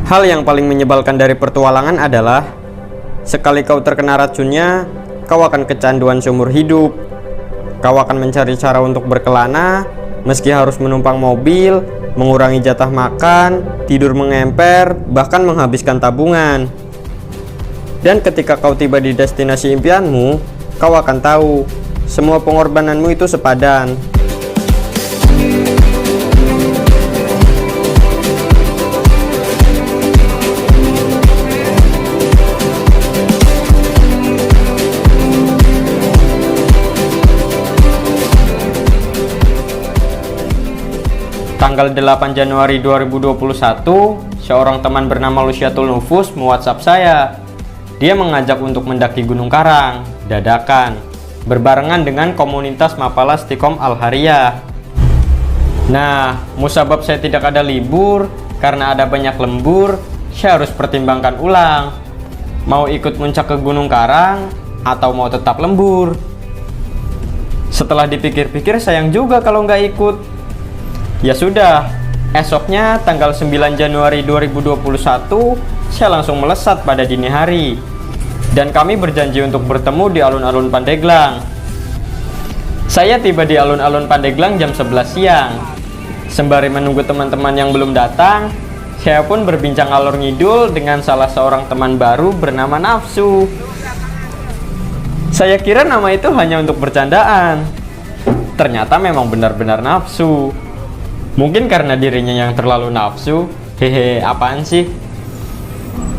Hal yang paling menyebalkan dari petualangan adalah sekali kau terkena racunnya, kau akan kecanduan seumur hidup. Kau akan mencari cara untuk berkelana, meski harus menumpang mobil, mengurangi jatah makan, tidur mengemper, bahkan menghabiskan tabungan. Dan ketika kau tiba di destinasi impianmu, kau akan tahu semua pengorbananmu itu sepadan. Tanggal 8 Januari 2021, seorang teman bernama Luciatul Nufus me-WhatsApp saya. Dia mengajak untuk mendaki Gunung Karang, dadakan, berbarengan dengan komunitas Mapala Stiqom Al-Hariyah. Nah, musabab saya tidak ada libur, karena ada banyak lembur, saya harus pertimbangkan ulang. Mau ikut muncak ke Gunung Karang, atau mau tetap lembur? Setelah dipikir-pikir sayang juga kalau nggak ikut. Ya sudah, esoknya tanggal 9 Januari 2021, saya langsung melesat pada dini hari. Dan kami berjanji untuk bertemu di alun-alun Pandeglang. Saya tiba di alun-alun Pandeglang jam 11 siang. Sembari menunggu teman-teman yang belum datang, saya pun berbincang ngalor ngidul dengan salah seorang teman baru bernama Nafsu. Saya kira nama itu hanya untuk bercandaan. Ternyata memang benar-benar nafsu. Mungkin karena dirinya yang terlalu nafsu. Hehe, apaan sih?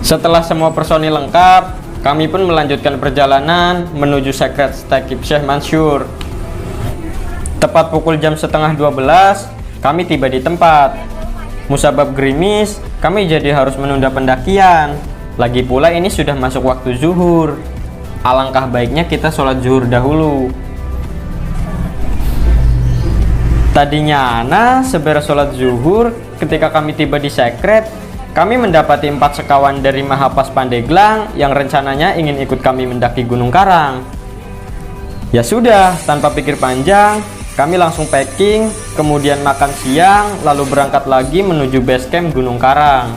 Setelah semua personil lengkap, kami pun melanjutkan perjalanan menuju Secret Stakib Syekh Mansur. Tepat pukul jam setengah 12, kami tiba di tempat. Musabab gerimis, kami jadi harus menunda pendakian. Lagi pula ini sudah masuk waktu zuhur. Alangkah baiknya kita sholat zuhur dahulu. Tadinya seberes sholat zuhur, ketika kami tiba di Secret, kami mendapati 4 sekawan dari Mahapas Pandeglang yang rencananya ingin ikut kami mendaki Gunung Karang. Ya sudah, tanpa pikir panjang, kami langsung packing, kemudian makan siang, lalu berangkat lagi menuju base camp Gunung Karang.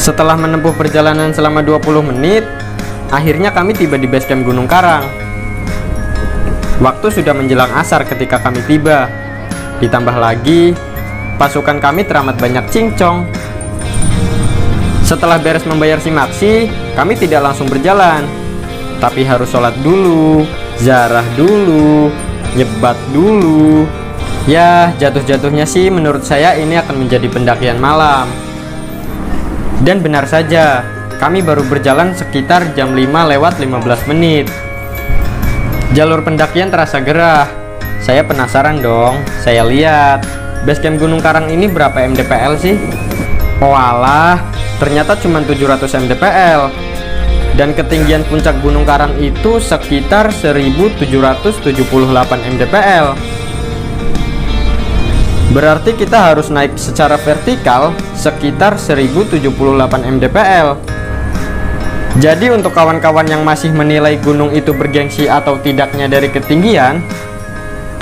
Setelah menempuh perjalanan selama 20 menit, akhirnya kami tiba di base camp Gunung Karang. Waktu sudah menjelang asar ketika kami tiba. Ditambah lagi, pasukan kami teramat banyak cincong. Setelah beres membayar simaksi, kami tidak langsung berjalan, tapi harus sholat dulu, ziarah dulu, nyebat dulu. Ya, jatuh-jatuhnya sih menurut saya ini akan menjadi pendakian malam. Dan benar saja, kami baru berjalan sekitar jam 5:15 menit. Jalur pendakian terasa gerah. Saya penasaran dong, saya lihat basecamp Gunung Karang ini berapa mdpl sih? Oh alah, ternyata cuma 700 mdpl. Dan ketinggian puncak Gunung Karang itu sekitar 1778 mdpl. Berarti kita harus naik secara vertikal sekitar 1078 mdpl. Jadi untuk kawan-kawan yang masih menilai gunung itu bergengsi atau tidaknya dari ketinggian,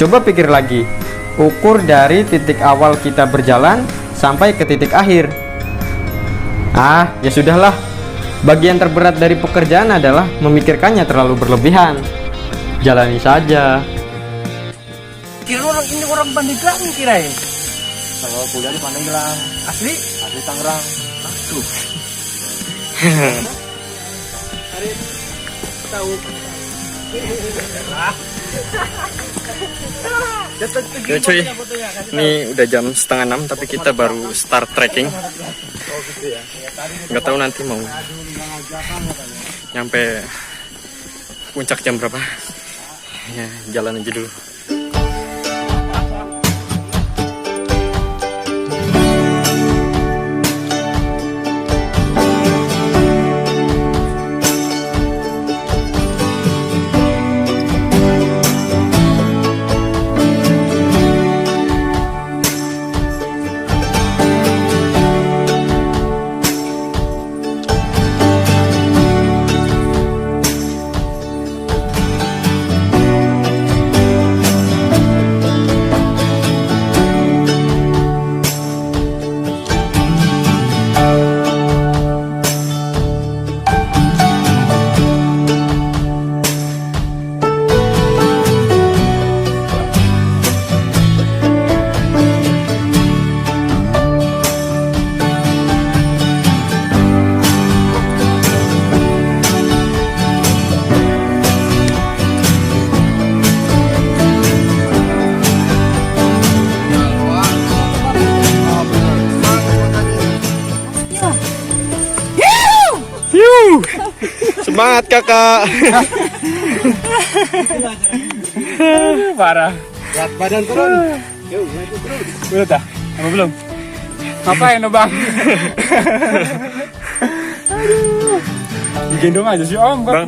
coba pikir lagi, ukur dari titik awal kita berjalan sampai ke titik akhir. Ah, ya sudahlah. Bagian terberat dari pekerjaan adalah memikirkannya terlalu berlebihan. Jalani saja. Kira orang ini orang Pandeglang kirain. Kalau kuliah di Pandeglang. Asli Tangerang. Aduh. Tahu. Oke cuy, ini udah jam 5:30 tapi kita baru start trekking. Nggak tahu nanti mau nyampe puncak jam berapa. Ya, jalan aja dulu. Semangat kakak. Parah. Berat badan turun. Yuk, turun. Udah dah? Apa belum? Ngapain lo bang? Aduh. Digendong aja sih om. Bang,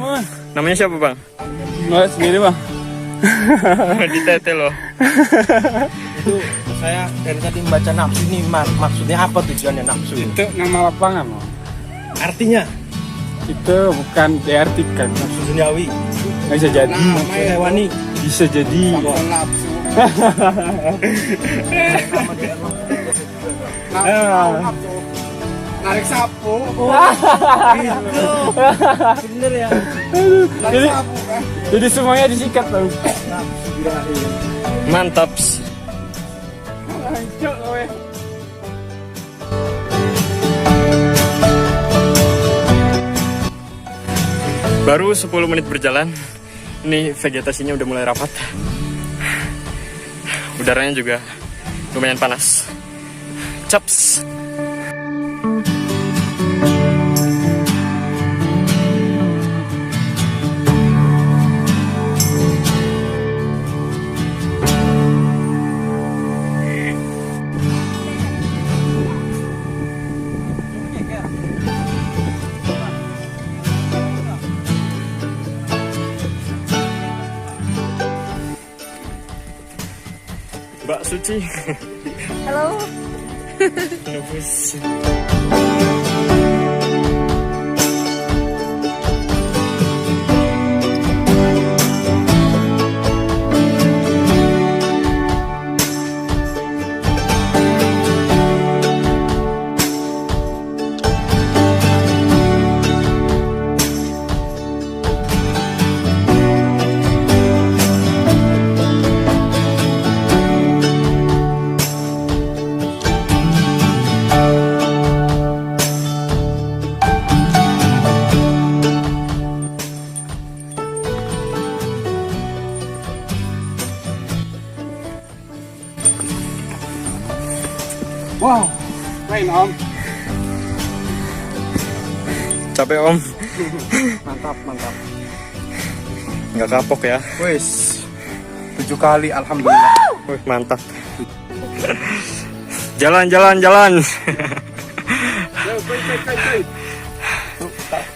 namanya siapa bang? Nggak sendiri bang. Di tete loh. Itu saya dari tadi membaca nafsu ini, maksudnya apa tujuannya nafsu? Itu nama lapangan. Artinya? Itu bukan diartikan nafsu duniawi. Nggak bisa jadi. Nafsu hewani. Bisa jadi. Nafsu. Narik sapu. Gitu. Bener ya. Jadi semuanya disikat loh. Mantap. Baru 10 menit berjalan, ini vegetasinya udah mulai rapat. Udaranya juga lumayan panas. Caps. Mbak Suci. Halo. Nufus. Wow, main om. Capek om. Mantap. Nggak kapok ya. Wes, 7 kali alhamdulillah. Wih, mantap. Jalan.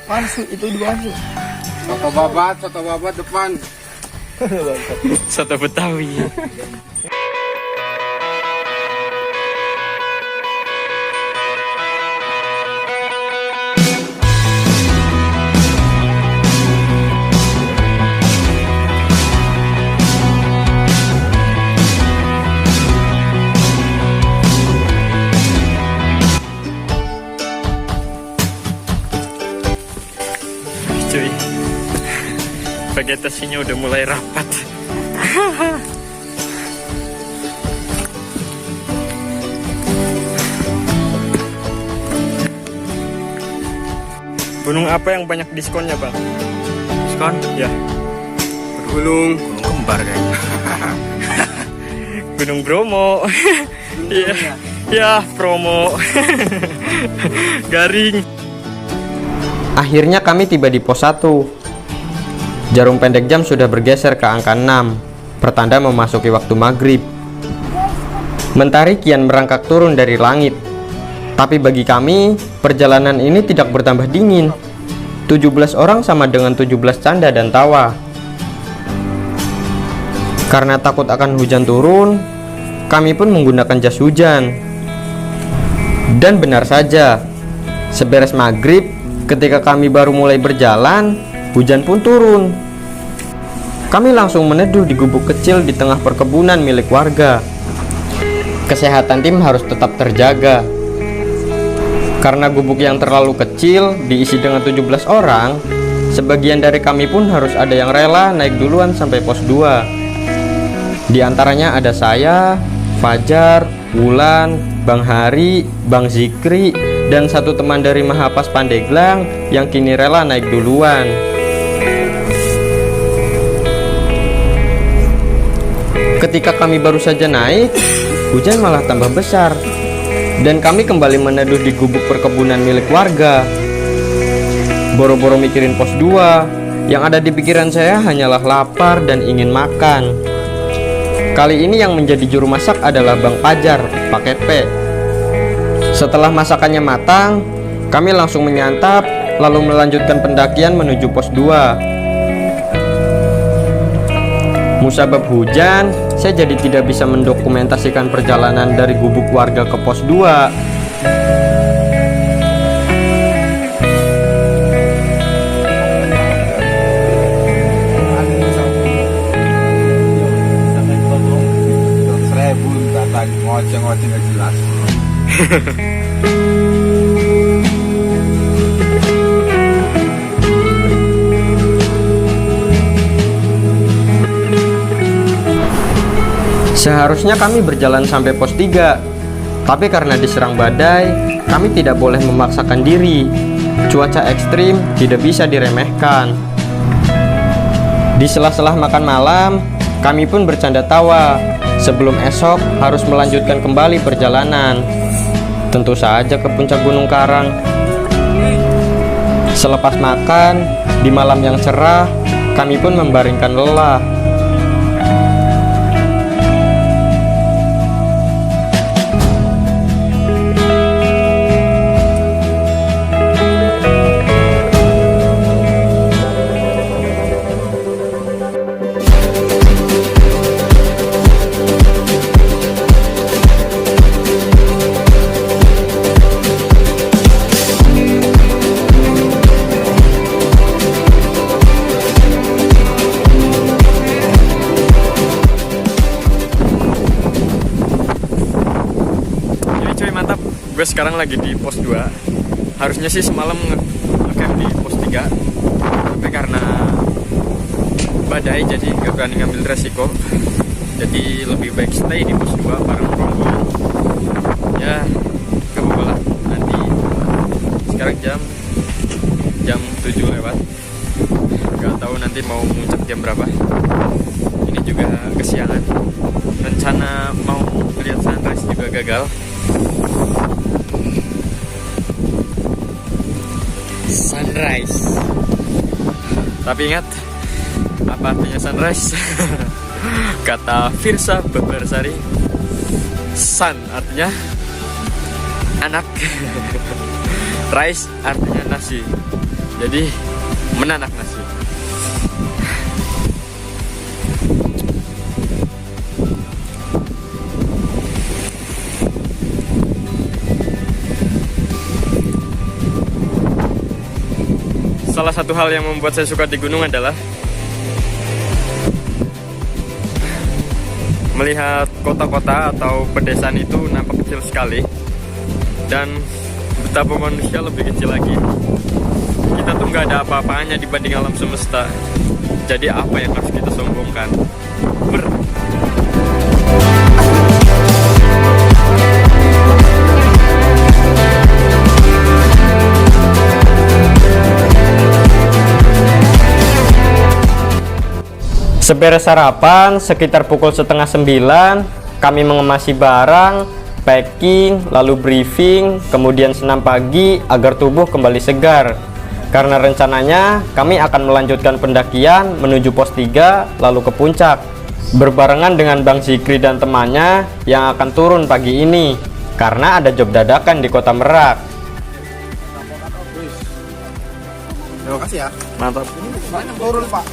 Pansu itu dua pansu. Soto babat depan. Soto Betawi. Cuy, vegetasinya udah mulai rapat. Gunung apa yang banyak diskonnya, Bang? Diskon? Ya. Gunung kembar kayaknya. Gunung Bromo. Iya. Ya, promo. Garing. Akhirnya kami tiba di pos 1. Jarum pendek jam sudah bergeser ke angka 6, pertanda memasuki waktu maghrib. Mentari kian merangkak turun dari langit. Tapi bagi kami, perjalanan ini tidak bertambah dingin. 17 orang sama dengan 17 canda dan tawa. Karena takut akan hujan turun, kami pun menggunakan jas hujan. Dan benar saja, seberes maghrib, ketika kami baru mulai berjalan, hujan pun turun. Kami langsung meneduh di gubuk kecil di tengah perkebunan milik warga. Kesehatan tim harus tetap terjaga. Karena gubuk yang terlalu kecil diisi dengan 17 orang, sebagian dari kami pun harus ada yang rela naik duluan sampai pos 2. Di antaranya ada saya, Fajar, Wulan, Bang Hari, Bang Zikri, dan satu teman dari Mahapas Pandeglang yang kini rela naik duluan. Ketika kami baru saja naik, hujan malah tambah besar. Dan kami kembali meneduh di gubuk perkebunan milik warga. Boro-boro mikirin pos 2, yang ada di pikiran saya hanyalah lapar dan ingin makan. Kali ini yang menjadi juru masak adalah Bang Pajar, pakai P. Setelah masakannya matang, kami langsung menyantap, lalu melanjutkan pendakian menuju pos 2. Musabab hujan, saya jadi tidak bisa mendokumentasikan perjalanan dari gubuk warga ke pos 2. Ngoceh-ngoceh nggak jelas. Seharusnya kami berjalan sampai pos 3, tapi karena diserang badai, kami tidak boleh memaksakan diri. Cuaca ekstrim tidak bisa diremehkan. Di sela-sela makan malam, kami pun bercanda tawa. Sebelum esok harus melanjutkan kembali perjalanan, tentu saja ke puncak Gunung Karang. Selepas makan, di malam yang cerah, kami pun membaringkan lelah. Gue sekarang lagi di pos 2. Harusnya sih semalam ngecamp di pos 3, tapi karena badai jadi gak berani ngambil resiko. Jadi lebih baik stay di pos 2 bareng rombongan. Ya gak apa-apa lah. Nanti sekarang jam 7 lewat. Gak tahu nanti mau muncak jam berapa. Ini juga kesiangan. Rencana mau lihat sunrise juga gagal. Sunrise. Tapi ingat, apa artinya sunrise? Kata Firsa Bebersari, sun artinya anak, rice artinya nasi. Jadi menanak nasi. Salah satu hal yang membuat saya suka di gunung adalah melihat kota-kota atau pedesaan itu nampak kecil sekali, dan betapa manusia lebih kecil lagi. Kita tuh nggak ada apa-apanya dibanding alam semesta. Jadi apa yang harus kita sombongkan? Seberes sarapan, sekitar pukul setengah 9, kami mengemasi barang, packing, lalu briefing, kemudian senam pagi agar tubuh kembali segar. Karena rencananya kami akan melanjutkan pendakian menuju pos 3 lalu ke puncak, berbarengan dengan Bang Zikri dan temannya yang akan turun pagi ini karena ada job dadakan di Kota Merak. Terima kasih ya. Mantap. Turun Pak.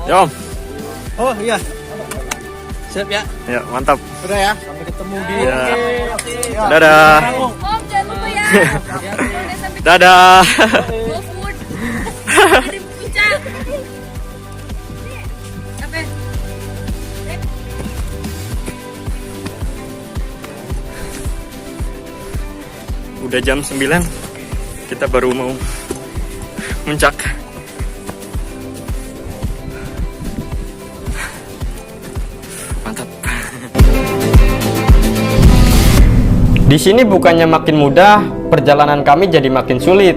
Ya Om. Oh iya. Siap ya. Ya mantap. Udah ya. Sampai ketemu di. Ya. Dadah. Om, jangan lupa ya. Sampai Dadah. GoFood. Dari puncak. Apa? Udah jam 9. Kita baru mau puncak. Mantap. Di sini bukannya makin mudah, perjalanan kami jadi makin sulit.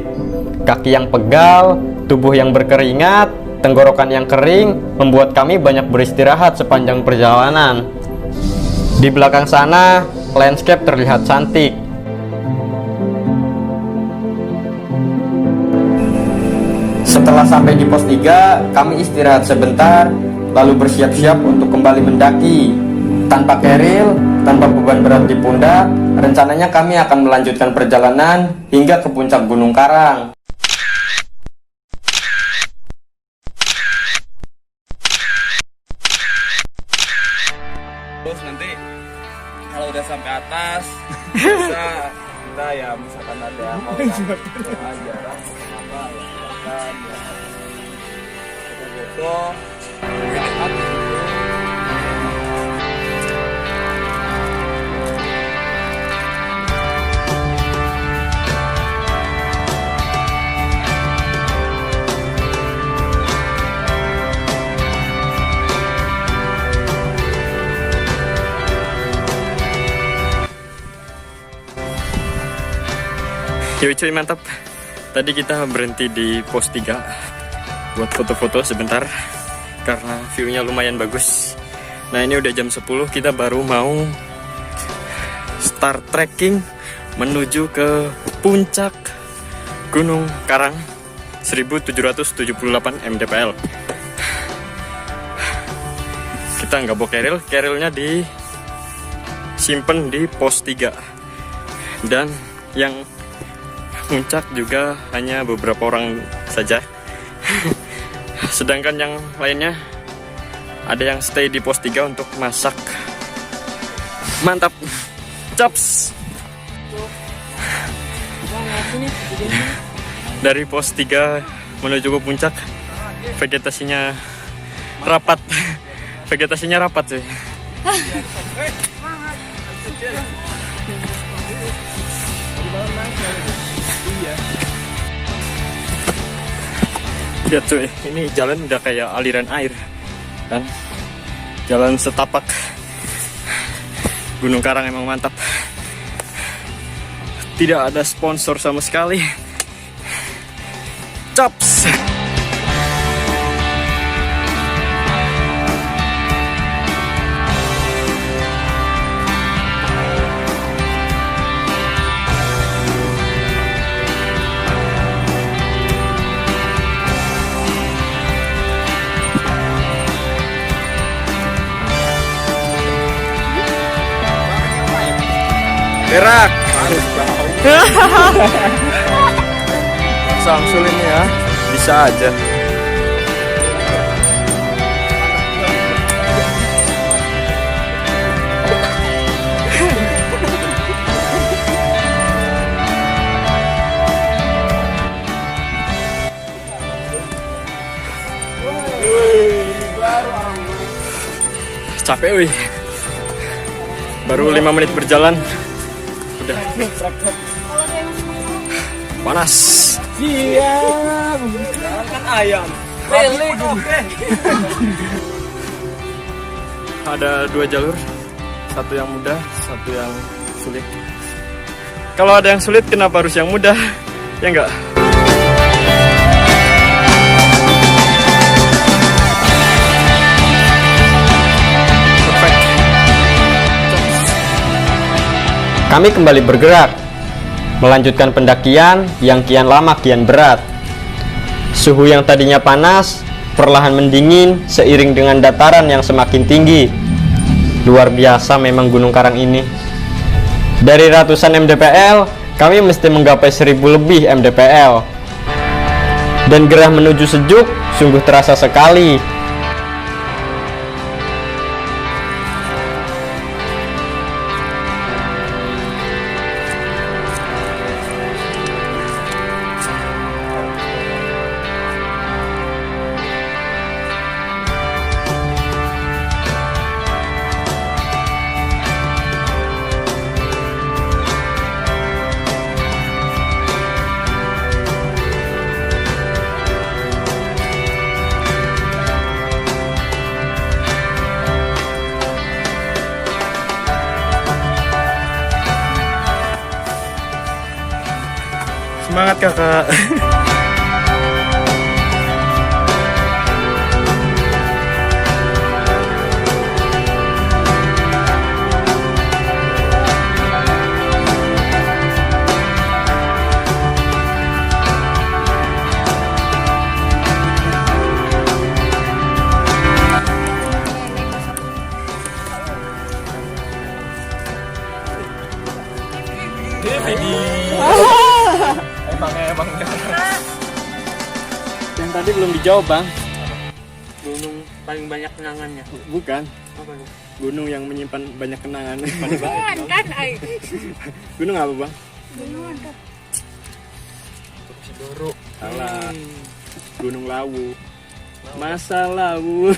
Kaki yang pegal, tubuh yang berkeringat, tenggorokan yang kering membuat kami banyak beristirahat sepanjang perjalanan. Di belakang sana, landscape terlihat cantik. Setelah sampai di pos 3, kami istirahat sebentar, lalu bersiap-siap untuk kembali mendaki. Tanpa keril, tanpa beban berat di pundak, rencananya kami akan melanjutkan perjalanan hingga ke puncak Gunung Karang. Terus nanti kalau udah sampai atas bisa kita ya misalkan ada yang mau ajaran apa ya foto Yo cuy mantap. Tadi kita berhenti di pos 3 buat foto-foto sebentar karena view-nya lumayan bagus. Nah ini udah jam 10, kita baru mau start trekking menuju ke puncak Gunung Karang 1778 mdpl. Kita nggak bawa keril, kerilnya disimpan di pos 3 dan yang puncak juga hanya beberapa orang saja. Sedangkan yang lainnya ada yang stay di pos 3 untuk masak. Mantap. Chops. Dari pos 3 menuju ke puncak, vegetasinya rapat. Vegetasinya rapat sih. Lihat cuy, ini jalan udah kayak aliran air kan, jalan setapak. Gunung Karang emang mantap, tidak ada sponsor sama sekali. Chops. gerak. Samsul ini ya, bisa aja. Capek wih. Baru 5 menit berjalan udah panas. Siap. Kan ayam. Ada 2 jalur. Satu yang mudah, satu yang sulit. Kalau ada yang sulit, kenapa harus yang mudah? Ya enggak? Kami kembali bergerak, melanjutkan pendakian yang kian lama kian berat. Suhu yang tadinya panas, perlahan mendingin seiring dengan dataran yang semakin tinggi. Luar biasa memang Gunung Karang ini. Dari ratusan mdpl, kami mesti menggapai 1000 lebih mdpl. Dan gerah menuju sejuk sungguh terasa sekali. Semangat kakak. Yang tadi belum dijawab, Bang. Gunung paling banyak kenangannya. Bukan. Apa nih? Gunung yang menyimpan banyak kenangan. Bukan kan, ay. Gunung apa, Bang? Gunungan kan. Sidoro. Salah. Gunung Lawu. Masa Lawu.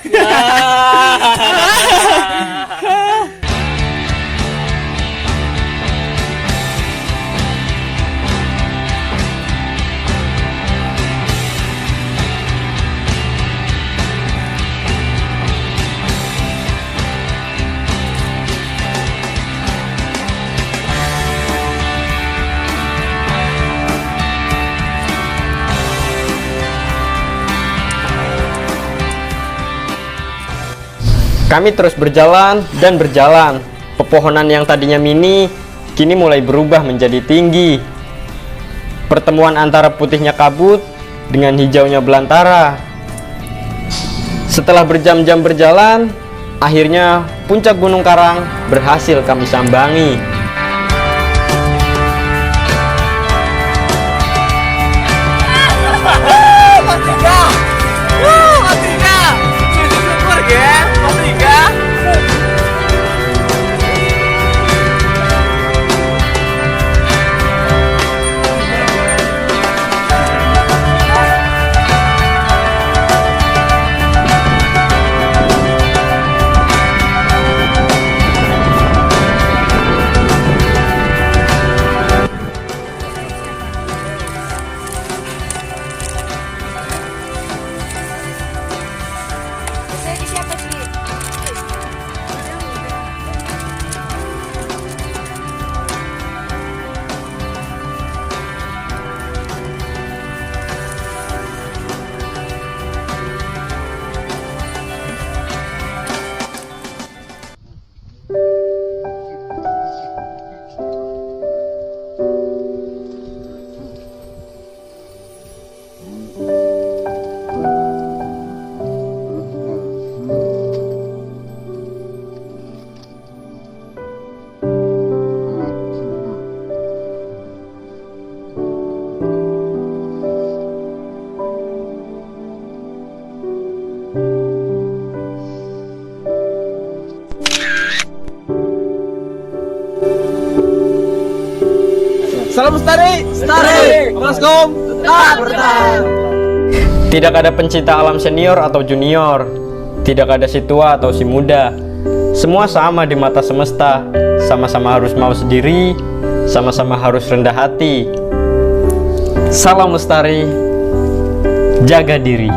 Kami terus berjalan dan berjalan. Pepohonan yang tadinya mini kini mulai berubah menjadi tinggi. Pertemuan antara putihnya kabut dengan hijaunya belantara. Setelah berjam-jam berjalan, akhirnya puncak Gunung Karang berhasil kami sambangi. Saya siapa sih? Salam Lestari. Baskom. Tidak ada pencinta alam senior atau junior. Tidak ada si tua atau si muda. Semua sama di mata semesta. Sama-sama harus mau sendiri. Sama-sama harus rendah hati. Salam Lestari. Jaga diri.